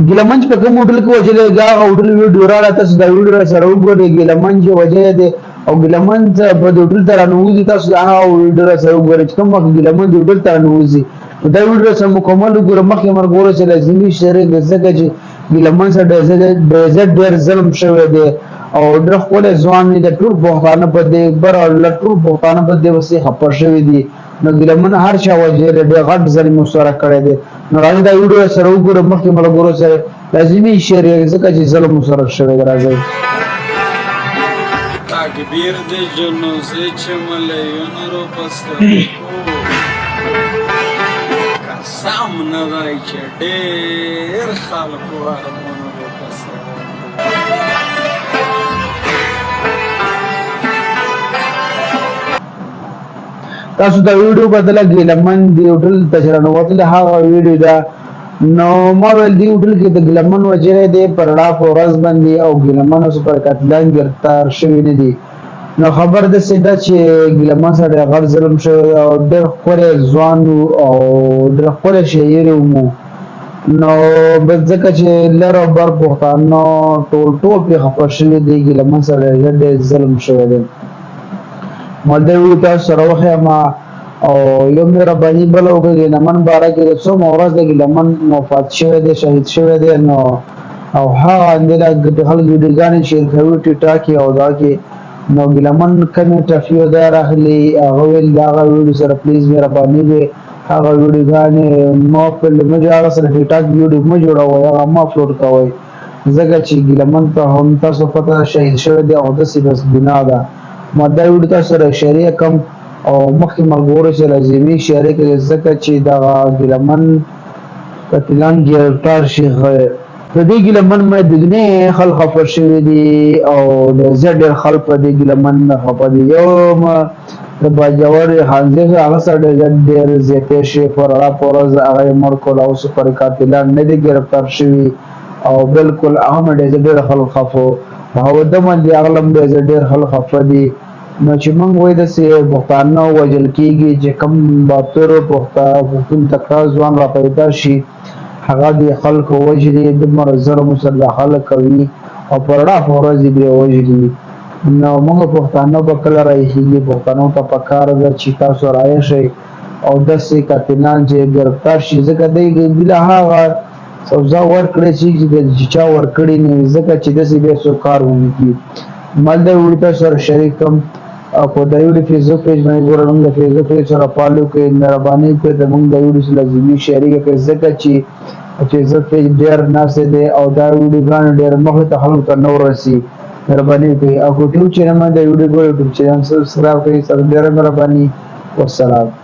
ګیلمن په کوم هوټل کې وجلې دا هوټل ویډیو را تاسو دا ویډیو سره وګورئ ګیلمن چې وجه دی او ګیلمن په هوټل ته رانوځي تاسو دا ویډیو سره وګورئ چې کوم وخت ګیلمن هوټل ته رانوځي دا ویډیو سره مکمل وګورئ مخکې مرګوره چې لازمي شری ځکه چې ګیلمن سره ډېر ظلم شوی دی او ډېر خپل ځوان د ټول بوختانه په دې بر او ټول بوختانه په دې وسې خپه شوی دی نو ګیلمن هر چا وجه ډېر غټ ظلم سره کړی دی نو راځي دا ویډیو سره وګورئ مخکې مرګوره سره لازمي شری ځکه چې ظلم سره شوی دی راځي تکبیر د جنازه چملیون رو پسته قسم نه دی چې ډېر خلکو ارمانو رو پسته تاسو دا ویډیو بدله ګیلمن دی هوټل ته رانوتل هغه ویډیو دا نو ما ول دی هوټل کې د ګیلمن وجره دی پرړه فورز باندې او ګیلمن اوس پر قتلان گرفتار شوی نه دی نو خبر د سیدا چې ګیلمن سره غیر ظلم شوی او ډېر خوره ځوان او ډېر خوره شهیر مو نو بځکه چې لره بر پښتانه ټول په خپل شوی دی ګیلمن سره ډېر ظلم شوی دی مدوی تاسو سره وخه ما او یو مهرباني بل وکړي لمن بارک د څو مورز د لمن وفات شوی دی شهید شوی دی نو او هغه اندله د خلک ویډیوګانې شیر کوي ټیټا کې او دا کې نو لمن کمه ټفیو دا راغلي هغه ول دا ویډیو سره پلیز مهرباني به هغه ویډیوګانې مو په لمجه هغه سره ټیټا ویډیو مو جوړاوه هغه ما اپلوډ کوي ځکه چې لمن ته هم تاسو پته شهید شوی دی او د سی بس بنا ده ماده ویډیو تاسو سره شریک کم او مخکې مرګوره چې لازمي شریک ځکه چې دا ګیلمن قتلان گرفتار شي په دې ګیلمن مې د دنیا خلک خبر شوی دي او د زړه خلک په دې ګیلمن خبر دي یو د باجوړ حانځه هغه سره ډېر زیاتې شي فرړه پورز هغه مرکول او سپر قاتلان نه دي گرفتار شوی او بالکل احمد ډېر خلک خفو او د باندې اغلم ډېر خلک خفه دي نو چې موږ وای د سي بوختانه وجل کیږي چې کم باتور بوختون تکرار ځوان را پیدا شي هغه د خلکو وجلي د مرزر مسلحه کوي او پرړه فورز دی وجلي نو موږ بوختانه په کله راځي بوختانو ته پکار د چې تاسو راځي او د سي کاتنان چې گرفتار شي ځکه د هغه سوزا ورکړی چې د چا ورکړی نه ځکه چې د سي به سو کار ونکړي مال د وړته سره شریکم او په د یو فیسبوک پیج باندې ګورم د فیسبوک پیج سره فالو کوئ مهرباني کوئ د موږ د ویډیو لازمي شریک کړئ ځکه چې فیسبوک پیج ډېر ناسه دی او دا ویډیوګان ډېر مخه ته خلکو ته نور رسي مهرباني کوئ او یوټیوب چینل باندې د ویډیو یوټیوب چینل سبسکرایب کړئ سره ډېر مهرباني والسلام